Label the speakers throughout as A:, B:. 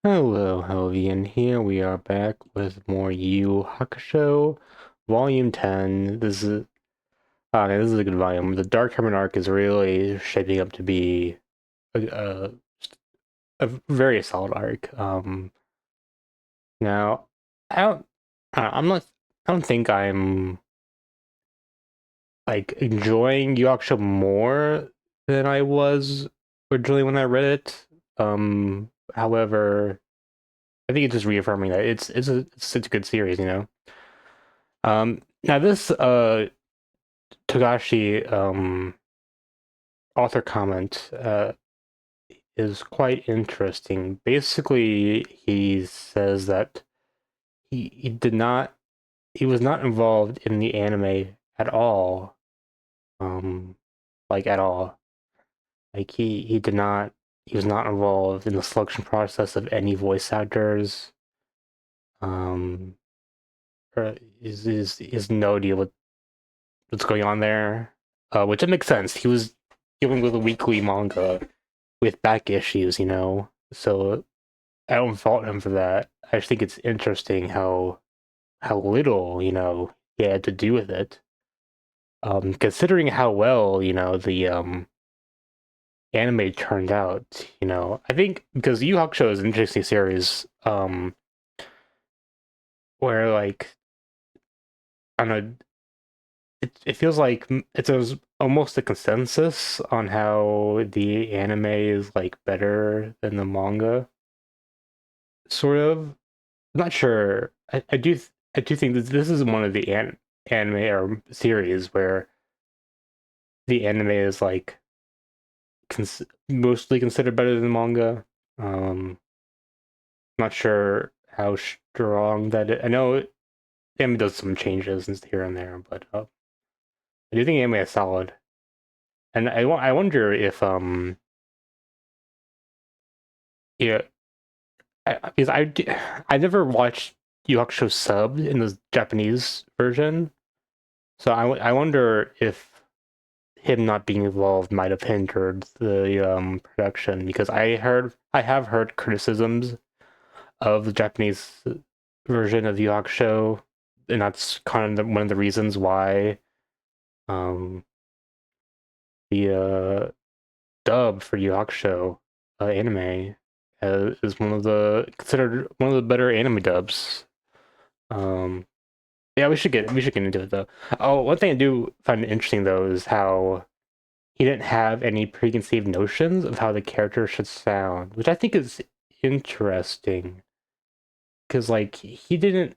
A: Hello, and here we are back with more YuYu Hakusho, Volume 10. This is a good volume. The Dark Tournament arc is really shaping up to be a, a, a very solid arc. Now, I don't, I'm not, I don't think I'm like enjoying Yu Yu Hakusho more than I was originally when I read it. However, I think it's just reaffirming that it's such a good series, you know. Now this Togashi author comment is quite interesting. Basically, he says that he did not he was not involved in the anime at all. Um, like at all. Like he was not involved in the selection process of any voice actors. Um, or is no idea what's going on there. Which it makes sense. He was dealing with a weekly manga with back issues, you know. So I don't fault him for that. I just think it's interesting how little, you know, he had to do with it. Considering how well, you know, the anime turned out, you know. I think because Yu Yu Hakusho is an interesting series, where like I don't know, it feels like almost a consensus on how the anime is like better than the manga, sort of. I'm not sure. I do think that this is one of the anime or series where the anime is like mostly considered better than manga. Not sure how strong I know anime does some changes and here and there, but I do think anime is solid. And I wonder if yeah, because I never watched Yu Yu Hakusho subbed in the Japanese version, so I wonder if him not being involved might have hindered the production because I have heard criticisms of the Japanese version of Yu Yu Hakusho, and that's kind of one of the reasons why um the dub for Yu Yu Hakusho anime is one of the considered one of the better anime dubs. Um, yeah, we should get into it though. Oh, one thing I do find interesting though is how he didn't have any preconceived notions of how the character should sound, which I think is interesting because like he didn't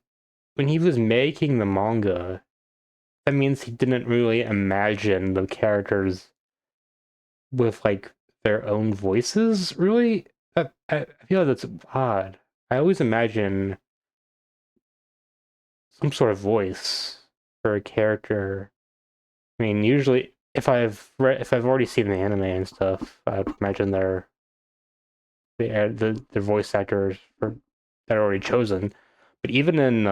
A: when he was making the manga, that means he didn't really imagine the characters with like their own voices. Really, I feel like that's odd. I always imagine some sort of voice for a character. I mean, usually if I've already seen the anime and stuff, I'd imagine their voice actors that are already chosen. But even in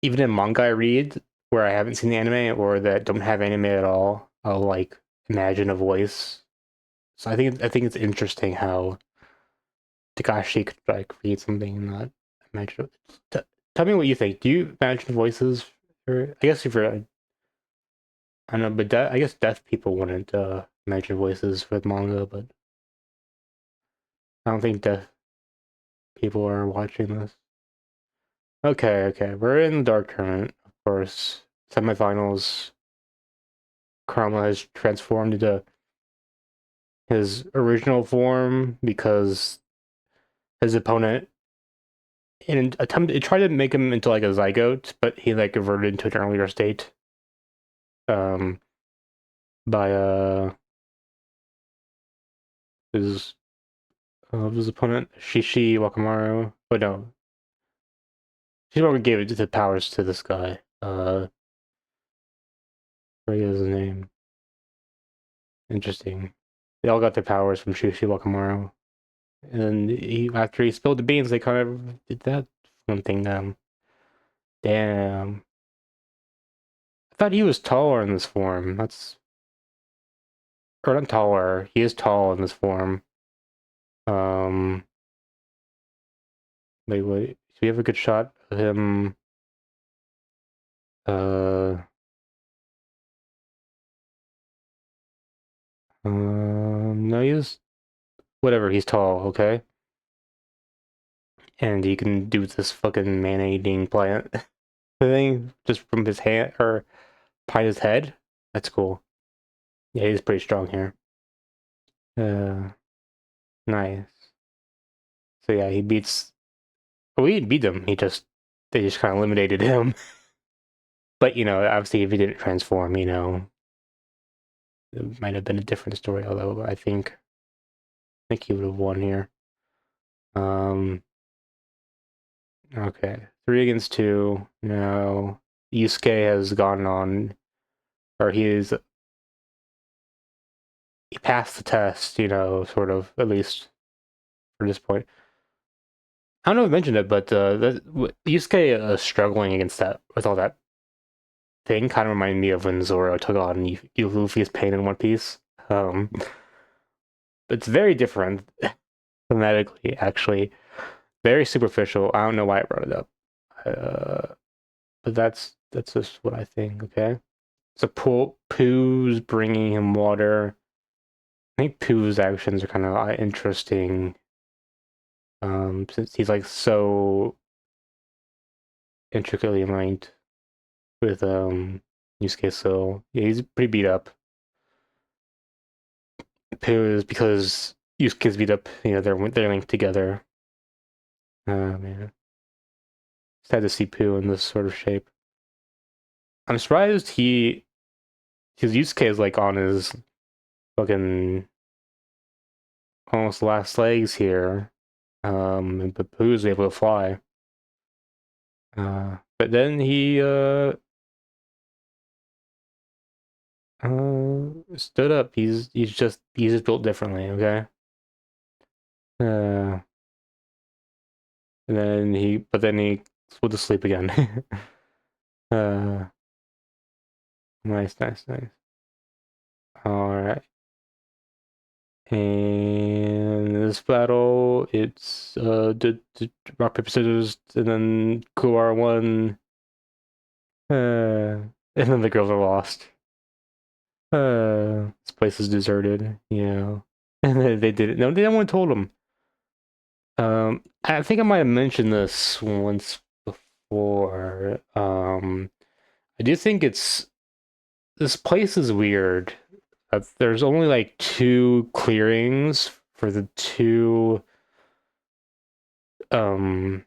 A: manga I read where I haven't seen the anime or that don't have anime at all, I'll like imagine a voice. So I think it's interesting how Takashi could like read something and not imagine it. Tell me what you think. Do you imagine voices? Or I guess if you're I don't know, but I guess deaf people wouldn't imagine voices for the manga, but I don't think deaf people are watching this. Okay. We're in the Dark Tournament, of course. Semifinals. Karama has transformed into his original form because his opponent in an attempt it tried to make him into like a zygote, but he like reverted into an earlier state. Um by his his opponent, Shishi Wakamaru. But no. Shishi gave it the powers to this guy. What is his name? Interesting. They all got their powers from Shishi Wakamaru. And after he spilled the beans, they kind of did that one thing. Damn. I thought he was taller in this form. Or not taller. He is tall in this form. Um, wait. Do we have a good shot of him? Uh, no, he's whatever. He's tall, okay, and he can do this fucking man-eating plant thing just from his hand or behind his head. That's cool. Yeah, he's pretty strong here. Uh, nice. So yeah, he beats. Well, we didn't beat him. They just kind of eliminated him. But obviously, if he didn't transform, it might have been a different story. Although I think he would have won here. Um, okay, 3 against 2. Now Yusuke has gone on, or he passed the test. Sort of, at least for this point. I don't know if I mentioned it, but Yusuke struggling against that with all that thing kind of reminded me of when Zoro took on Luffy's pain in One Piece. Um, it's very different thematically, actually. Very superficial. I don't know why I brought it up. But that's just what I think. Okay. So Pooh's bringing him water. I think Pooh's actions are kind of interesting. Since he's like so intricately linked with Yusuke, so yeah, he's pretty beat up. Pooh is because Yusuke's beat up. They're linked together. Man, sad to see Pooh in this sort of shape. I'm surprised his Yusuke is like on his fucking almost last legs here. But Pooh's able to fly. But then he stood up. He's just built differently, okay? Uh but then he went to sleep again. uh nice. Alright. And this battle, it's did rock paper scissors, and then Kuwar won, and then the girls are lost. This place is deserted, and then they did it. No, no one told them. I think I might have mentioned this once before. I do think this place is weird. There's only like 2 clearings for the 2 um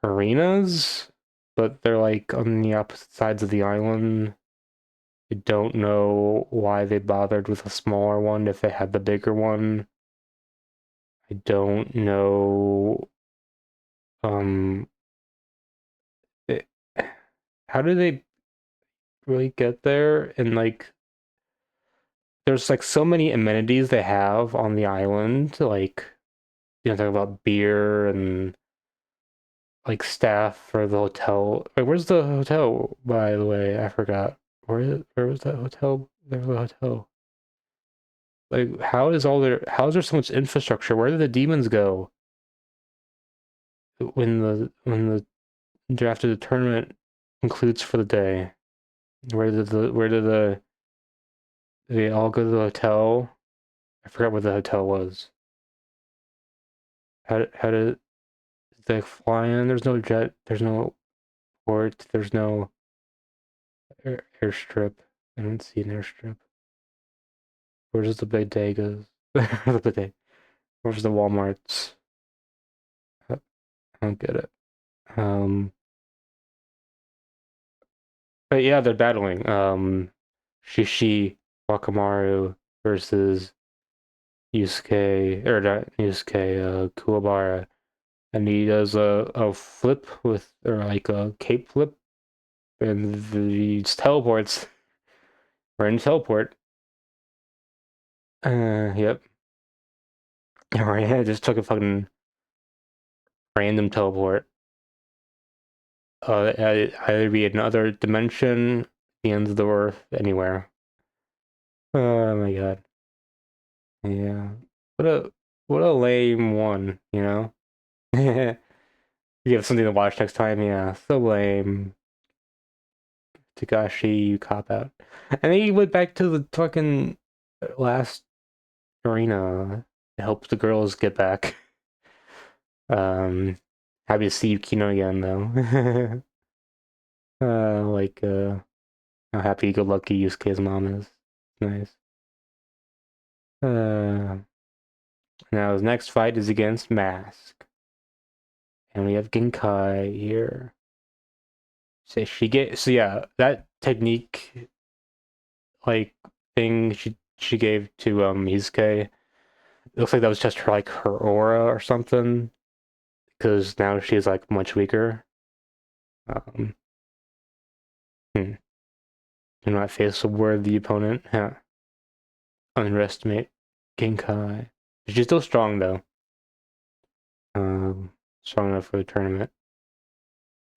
A: arenas, but they're like on the opposite sides of the island. I don't know why they bothered with a smaller one if they had the bigger one. I don't know. Um, it, how do they really get there? And like, there's like so many amenities they have on the island. Like, talk about beer and like staff for the hotel. Wait, where's the hotel, by the way? I forgot. Where was that hotel? There's a hotel. Like, how is there so much infrastructure? Where did the demons go when the after the tournament concludes for the day? Where did they all go to the hotel? I forgot where the hotel was. How did they fly in? There's no jet. There's no port. There's no airstrip. I don't see an airstrip. Where's the big goes? The big. Where's the Walmarts? I don't get it. Um, but yeah, they're battling. Shishi Wakamaru versus Yusuke, or not Yusuke, Kuwabara, and he does a flip or like a cape flip, and he teleports. Right in teleport. Yep. Alright, I just took a fucking random teleport. Either be another dimension, the ends of the earth, anywhere. Oh my god. Yeah. What a What a lame one, you know? You have something to watch next time, yeah. So lame. Takashi, you cop out. And then he went back to the fucking last arena to help the girls get back. Um, Happy to see Yukino again, though. Like, how happy go lucky Yusuke's mom is. Nice. Uh, Now his next fight is against Mask. And we have Genkai here. So yeah, that technique like thing she gave to Mizuke, it looks like that was just her aura or something. Because now she's like much weaker. Um hmm. Do not face a worthy opponent. Yeah. Underestimate Genkai. She's still strong though. Strong enough for the tournament.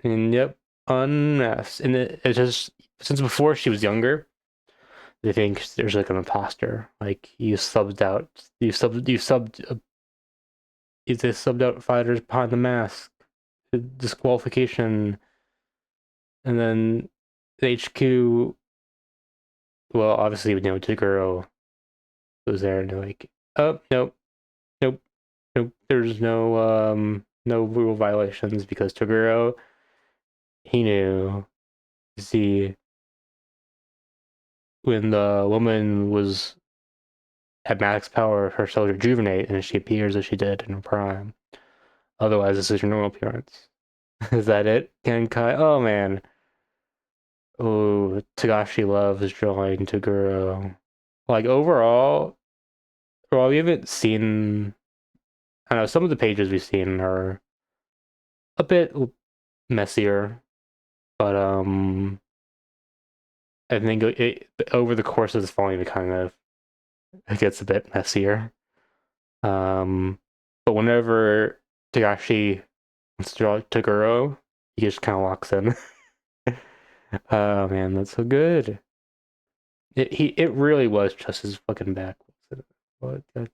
A: And yep, unmasked. And it's just since before she was younger, they think there's like an imposter. Like you subbed out fighters behind the mask, disqualification, and then the HQ. Well, obviously, Toguro was there, and they're like, "Oh, nope, nope, nope. There's no rule violations because Toguro, he knew. See, when the woman was at max power, her cells rejuvenate, and she appears as she did in her prime. Otherwise, this is your normal appearance." Is that it, Genkai? Oh man. Oh, Tagashi loves drawing Toguro. Like overall, well, we haven't seen. I don't know, some of the pages we've seen are a bit messier, but I think over the course of this volume, it gets a bit messier. Um, but whenever Tagashi wants to draw Toguro, he just kind of walks in. Oh man, that's so good. It really was just his fucking back. What? God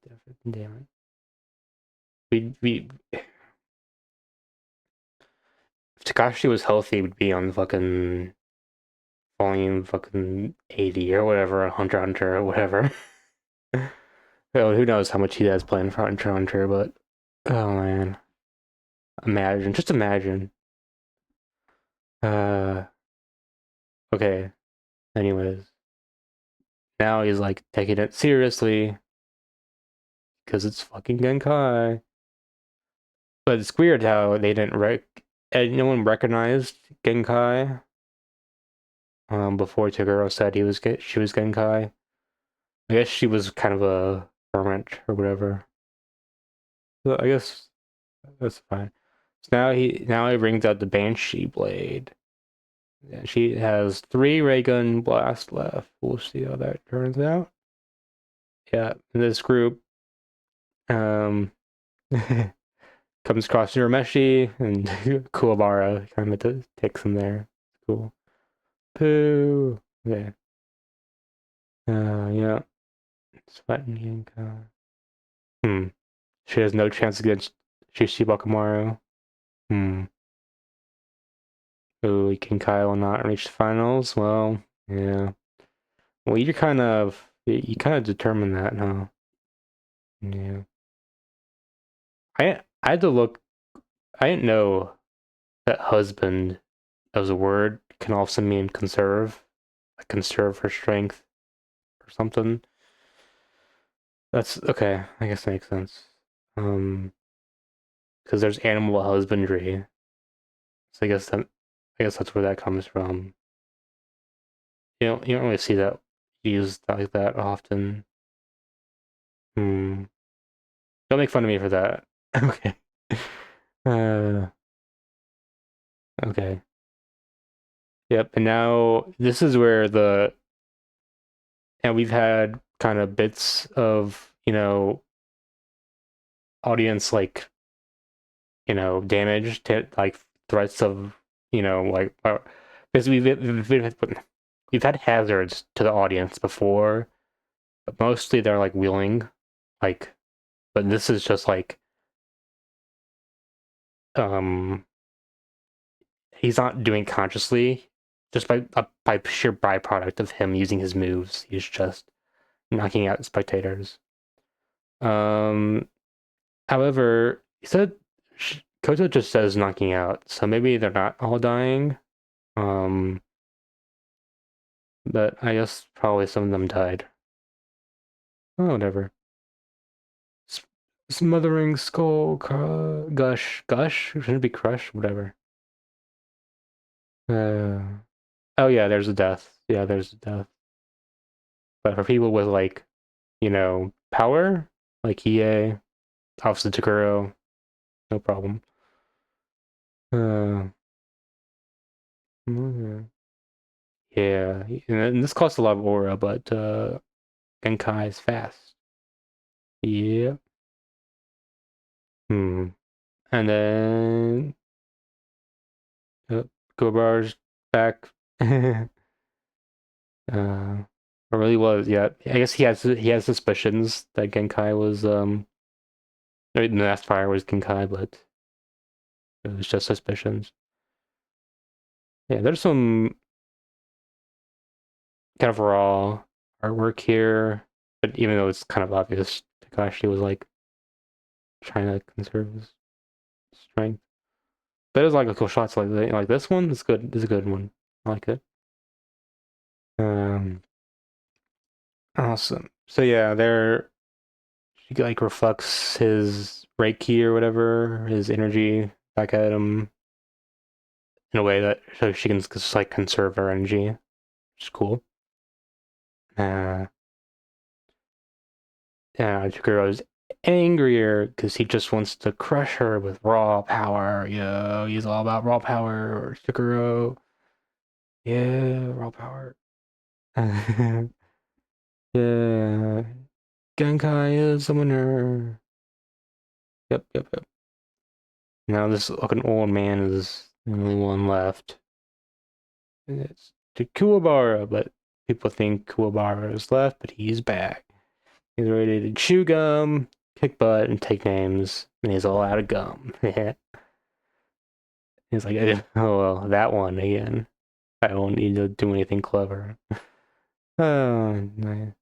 A: damn it. We if Takashi was healthy, we'd be on fucking volume fucking 80 or whatever, Hunter x Hunter or whatever. Oh, who knows how much he has planned for Hunter x Hunter, but oh man. Just imagine. Uh okay. Anyways. Now he's like taking it seriously because it's fucking Genkai. But it's weird how they didn't and no one recognized Genkai before Toguro said she was Genkai. I guess she was kind of a hermit or whatever. So I guess that's fine. So now he brings out the Banshee blade. And she has 3 ray gun blasts left. We'll see how that turns out. Yeah, this group um comes across Urameshi and Kuwabara kind of takes him there. Cool. Poo. Okay. Yeah. Sweating Genkai. She has no chance against Shishi Bakamaru. Oh, Genkai will not reach the finals. Well, yeah. Well, you kind of determined that, huh? Yeah. I had to look. I didn't know that husband as a word can also mean conserve, like conserve her strength or something. That's okay. I guess that makes sense. Because there's animal husbandry, so I guess that's where that comes from. You don't really see that used like that often. Hmm. Don't make fun of me for that. Okay. Uh, okay. Yep. And now this is where and we've had kind of bits of, audience like, damage to like threats of, like because we've had hazards to the audience before, but mostly they're like willing, like but this is just like um he's not doing consciously, just by sheer byproduct of him using his moves. He's just knocking out spectators. Um, However, he said Koto just says knocking out, so maybe they're not all dying. Um, but I guess probably some of them died. Oh, whatever. S- Smothering skull, gush. Shouldn't it be crush? Whatever. Oh yeah, there's a death. Yeah, there's a death. But for people with like, power, like EA, Officer Takuro, no problem. Uh, mm, yeah, and this costs a lot of aura, but Genkai is fast. Yeah. Hmm. And then uh, Gobar's back. Or really was, yeah. I guess he has suspicions that Genkai was the last fire was Genkai, but it was just suspicions. Yeah, there's some kind of raw artwork here, but even though it's kind of obvious, Takashi was like trying to conserve his strength. There's like a cool shots like this one. It's good. It's a good one. I like it. Um, awesome. So yeah, there she like reflects his Reiki or whatever, his energy back at him in a way that so she can just like conserve her energy, which is cool. Uh, yeah, Chikuro's angrier because he just wants to crush her with raw power. Yo, he's all about raw power. Chikuro, yeah, raw power. Yeah, Genkai is the winner. Yep, yep, yep. Now this fucking old man is the only one left. And it's to Kuwabara, but people think Kuwabara is left, but he's back. He's ready to chew gum, kick butt, and take names, and he's all out of gum. He's like, oh well, that one again. I don't need to do anything clever. Oh, nice.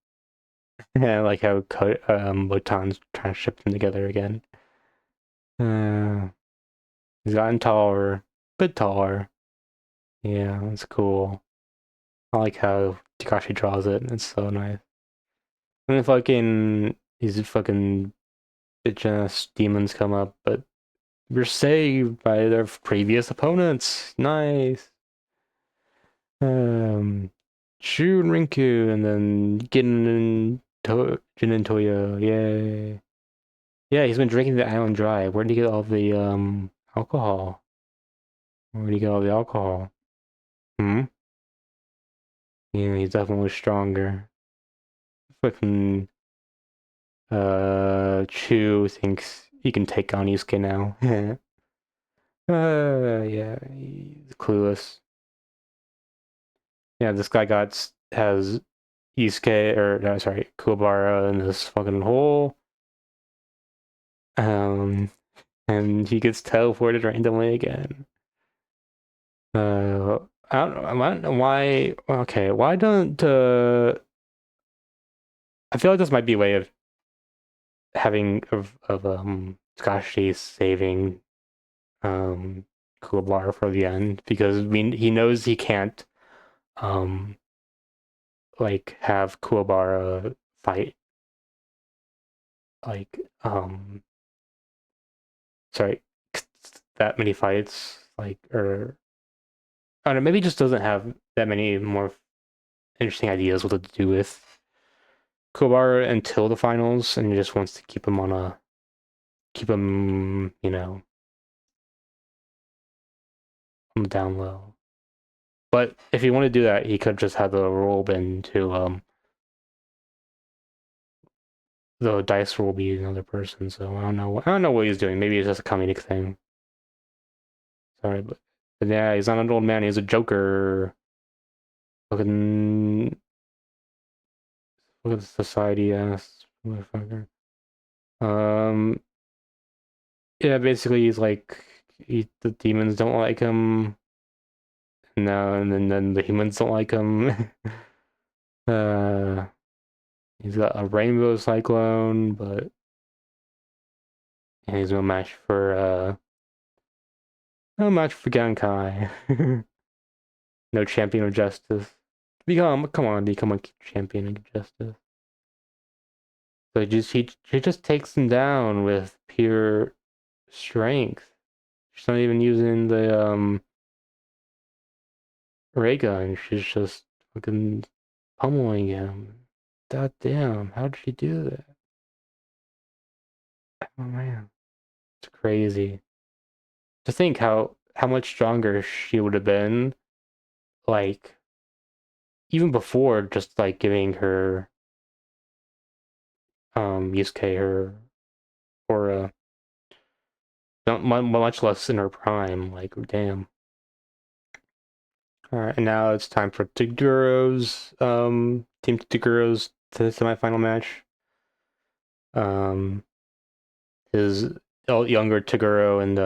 A: Yeah, I like how Botan's trying to ship them together again. Uh, he's gotten taller, bit taller. Yeah, that's cool. I like how Takashi draws it. It's so nice. And then fucking these fucking bitch ass demons come up, but we're saved by their previous opponents. Nice. Um, Shu and Rinku, and then Jin and Toyo. Yay. Yeah, he's been drinking the island dry. Where'd he get all the alcohol? Where'd he get all the alcohol? Hmm? Yeah, he's definitely stronger. Fucking Chu thinks he can take on Yusuke now. Yeah, he's clueless. Yeah, this guy has Yusuke or no, sorry, Kuwabara in this fucking hole. Um, and he gets teleported randomly again. I don't know why. Okay, why don't I feel like this might be a way of having of Takashi saving um Kuwabara for the end because he knows he can't um like have Kuwabara fight like sorry that many fights like or I don't know maybe he just doesn't have that many more interesting ideas what to do with Kuwabara until the finals and he just wants to keep him on the down low. But if he wanted to do that, he could just have the roll into the dice roll be another person. So I don't know. I don't know what he's doing. Maybe it's just a comedic thing. Sorry, but yeah, he's not an old man. He's a Joker. Fucking look at the society ass motherfucker. Um, yeah, basically he's like the demons don't like him. No, and then the humans don't like him. uh, he's got a rainbow cyclone, but he's no match for Genkai. No champion of justice. Come on, become a champion of justice. So he just takes him down with pure strength. She's not even using the ray gun. She's just fucking pummeling him. God damn, how did she do that? Oh man, it's crazy. To think how much stronger she would have been, like even before just like giving her Yusuke her aura, not much less in her prime. Like damn. All right, and now it's time for Taguro's Team Taguro's semifinal match. Um, his younger Taguro and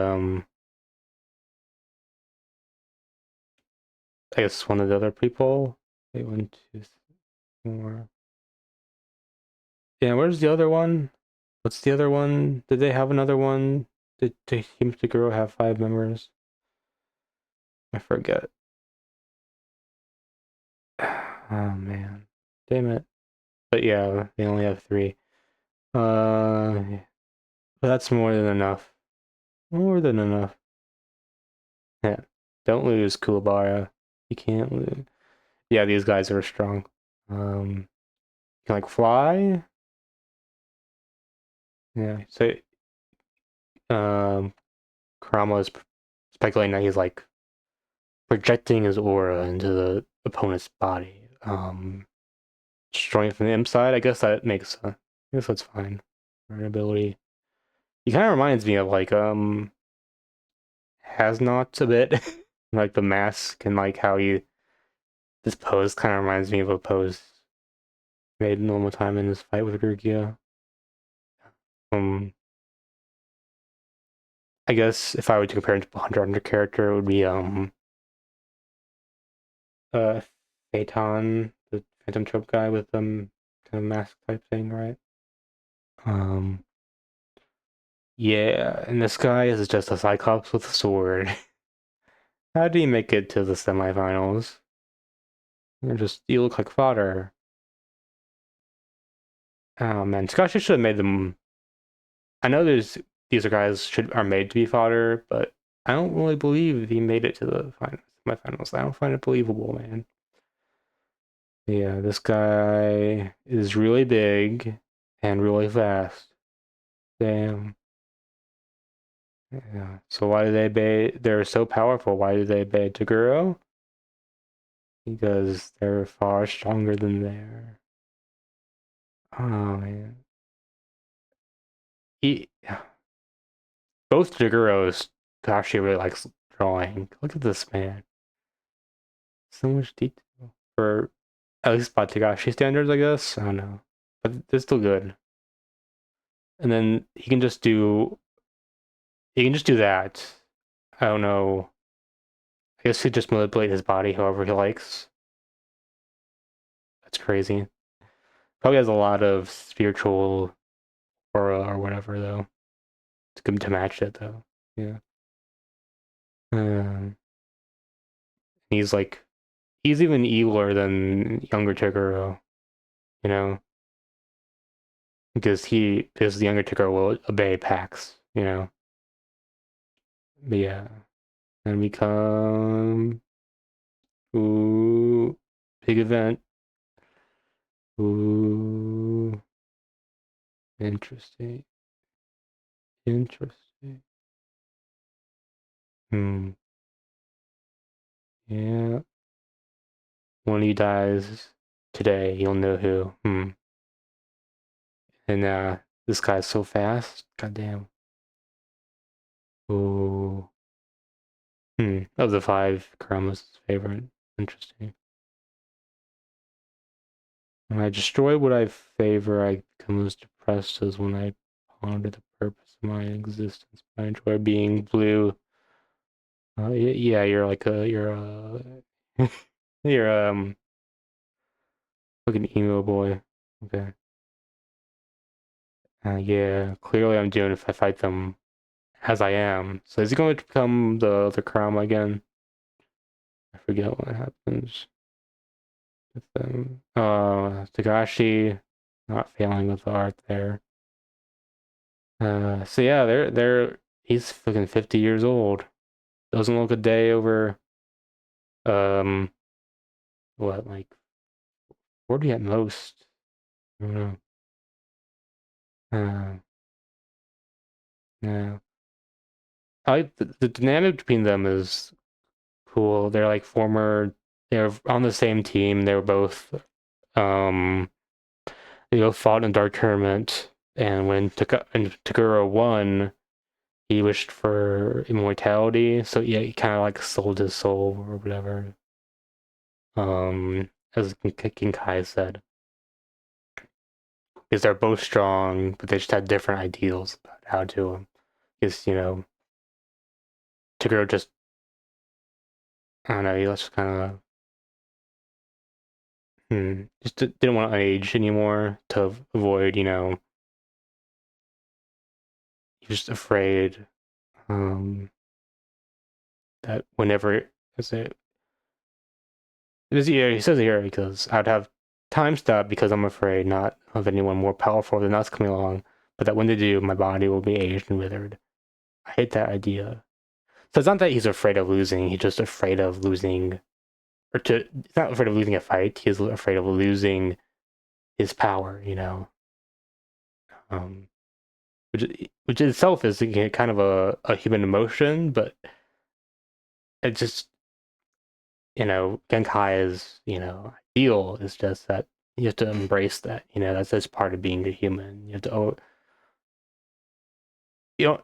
A: I guess one of the other people. Wait, 1, 2, 3, 4. Yeah, where's the other one? What's the other one? Did they have another one? Did Team Taguro have 5 members? I forget. Oh man, damn it. But yeah, they only have 3. But that's more than enough. More than enough. Yeah. Don't lose, Kuwabara. You can't lose. Yeah, these guys are strong. You can like fly. Yeah. So um Kurama is speculating that he's like projecting his aura into the opponent's body. Destroying from the inside. I guess that makes I guess that's fine. Right ability. He kind of reminds me of like Has Not a bit. Like the mask and like how he this pose kind of reminds me of a pose made normal time in his fight with Rukia. Um, I guess if I were to compare him to a Hunter x Hunter character, it would be uh Phaeton, the Phantom Trope guy with kind of mask type thing, right? Um, yeah, and this guy is just a Cyclops with a sword. How do you make it to the semifinals? You look like fodder. Oh man, Takashi should have made them. I know these are guys should are made to be fodder, but I don't really believe he made it to the semifinals. I don't find it believable, man. Yeah, this guy is really big and really fast. Damn. Yeah. So why do they bait? They're so powerful. Why do they bait Toguro? Because they're far stronger than they are. Oh man. He, both Tiguros actually really likes drawing. Look at this man. So much detail for at least by Tagashi standards, I guess. I don't know, but they're still good. And then he can just do that. I don't know. I guess he just manipulate his body however he likes. That's crazy. Probably has a lot of spiritual aura or whatever though to match it though. Yeah. Um, he's like he's even eviler than younger Toguro, you know, because the younger Toguro will obey Pax, you know. But yeah, and become ooh big event. Ooh, interesting. Interesting. Hmm. Yeah. When he dies today, you'll know who. Hmm. And this guy's so fast. Goddamn. Ooh. Hmm. Of the 5, Kurama's favorite. Interesting. When I destroy what I favor, I become as depressed as when I ponder the purpose of my existence. I enjoy being blue. Yeah, you're like you're like an emo boy. Okay. Yeah, clearly I'm doing if I fight them as I am. So is he going to become the Crown again? I forget what happens with them. Tagashi not failing with the art there. So yeah, he's fucking 50 years old. Doesn't look a day over um what, like 40 at most. I don't know. Uh, yeah. I like the dynamic between them is cool. They're like they're on the same team. They were both um they both fought in Dark Tournament, and when Takuro won, he wished for immortality. So yeah, he kind of like sold his soul or whatever. As Genkai said, because they're both strong, but they just had different ideals about how to. Because Takuro just, I don't know, he just kind of just didn't want to age anymore to avoid, he was just afraid that whenever is it yeah, he says here because I'd have time stop because I'm afraid not of anyone more powerful than us coming along, but that when they do, my body will be aged and withered. I hate that idea. So it's not that he's afraid of losing; he's just afraid of losing, he's not afraid of losing a fight. He's afraid of losing his power. Um, which itself is kind of a human emotion, but it just Genkai is ideal is just that you have to embrace that that's just part of being a human. You know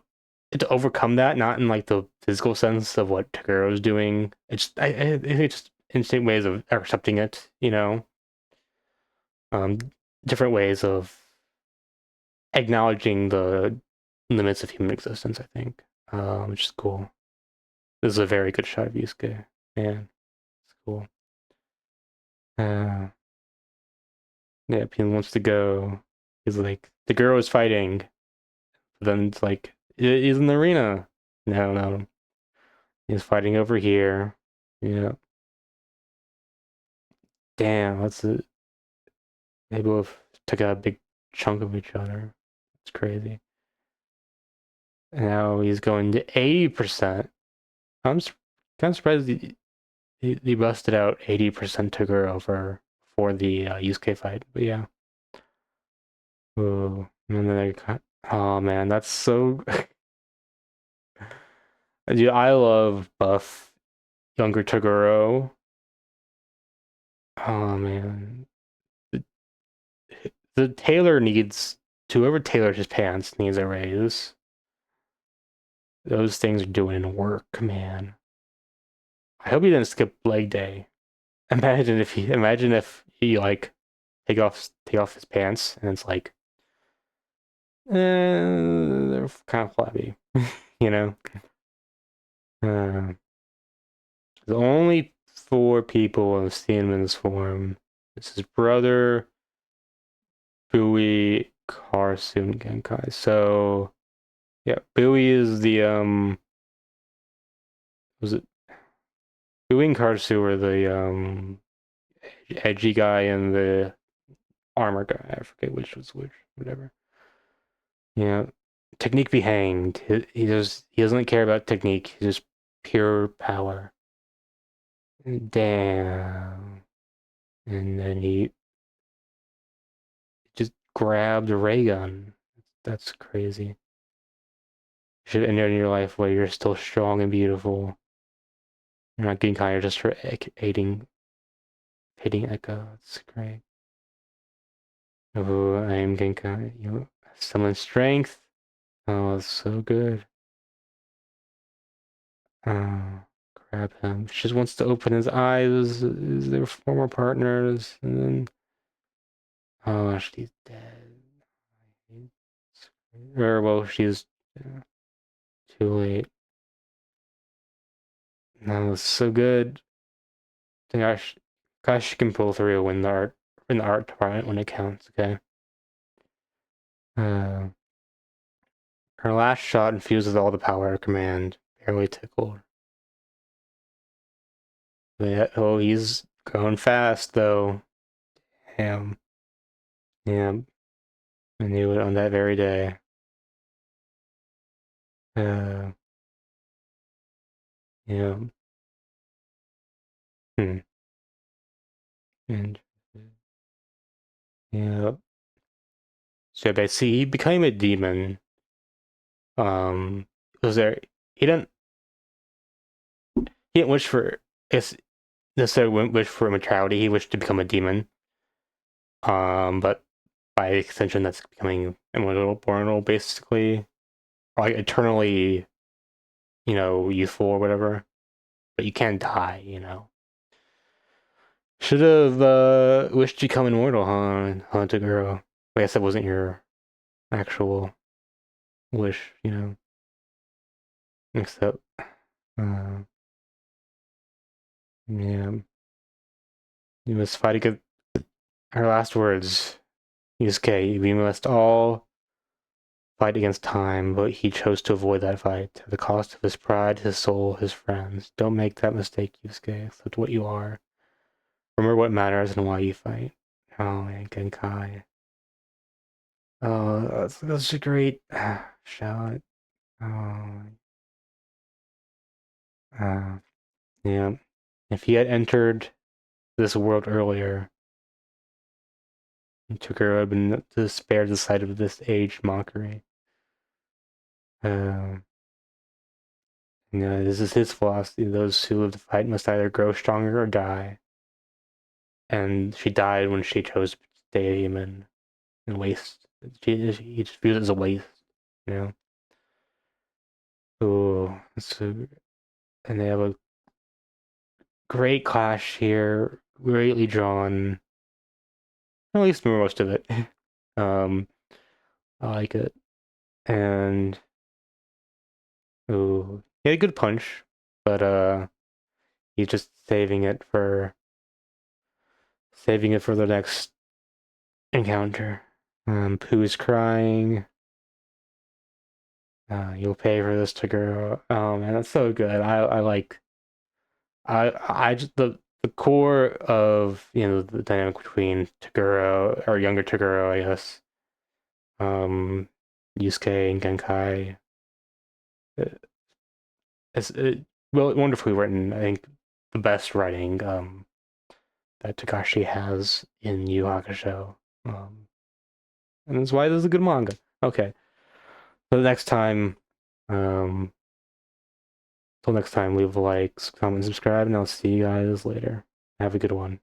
A: to overcome that, not in like the physical sense of what Taguro is doing. I think it's just instinct ways of accepting it. Um, different ways of acknowledging the limits of human existence. I think, which is cool. This is a very good shot of Yusuke. Man, it's cool. Uh, yeah, he wants to go. He's like, the girl is fighting. But then it's like, he's in the arena. No, no. He's fighting over here. Yeah. Damn, that's it. They both took a big chunk of each other. It's crazy. And now he's going to 80%. I'm kind of surprised he busted out 80% Toguro for the Yusuke fight. But yeah. Oh, and then oh man, that's so. Dude, I love buff younger Toguro. Oh man, the, the tailor needs whoever tailored his pants needs a raise. Those things are doing work, man. I hope he didn't skip leg day. Imagine if he like take off his pants and it's like they're kind of flabby, you know. Uh, there's only four people I've seen him in this form. It's his brother, Bui, Karasu, and Genkai. So yeah, Bui is the was it Bui and Karasu are the edgy guy and the armor guy. I forget which was which, whatever. Yeah. Technique be hanged. He doesn't care about technique. He's just pure power. Damn. And then he just grabbed a ray gun. That's crazy. You should end in your life where you're still strong and beautiful. You're not getting kind of just for hating Echo. That's great. Oh, I am Genkai. You summon strength. Oh, that's so good. Oh, grab him. She just wants to open his eyes. Is their former partners, and then oh, she's dead. Or well, she's too late. No, it's so good. Gosh, gosh, she can pull through when the art in the art department when it counts. Okay. Uh, Her last shot infuses all the power of command. Barely tickled. Yeah, oh, he's going fast though. Damn. Yeah, I knew it on that very day. Uh, yeah. Hmm. And yeah. So basically, he became a demon. Was there? He didn't. He didn't wish for. It's necessarily wish for immortality. He wished to become a demon. But by extension, that's becoming immortal, basically, or like eternally, youthful or whatever. But you can't die, Should have wished to become immortal, huh, Toguro? I guess that wasn't your actual wish, Except, uh, yeah, you must fight against her last words. Yusuke, we must all fight against time, but he chose to avoid that fight at the cost of his pride, his soul, his friends. Don't make that mistake, Yusuke. Accept what you are. Remember what matters and why you fight. Oh man, Genkai. Oh, that's a great shout. Oh, uh, yeah. If he had entered this world earlier, he took her up and to spare the sight of this aged mockery. Uh, this is his philosophy. Those who live to fight must either grow stronger or die. And she died when she chose to stay a human and waste. He just views it as a waste, you know. Oh, so and they have a great clash here, greatly drawn. At least most of it. um, I like it, and ooh, he had a good punch, but he's just saving it for the next encounter. Pooh's crying. You'll pay for this, Toguro. Oh man, that's so good. I like I just the core of the dynamic between Toguro or younger Toguro, I guess. Um, Yusuke and Genkai. It's well wonderfully written. I think the best writing that Takashi has in Yu Hakusho. And that's why this is a good manga. Okay. So next time, um, till next time, leave a like, comment, subscribe, and I'll see you guys later. Have a good one.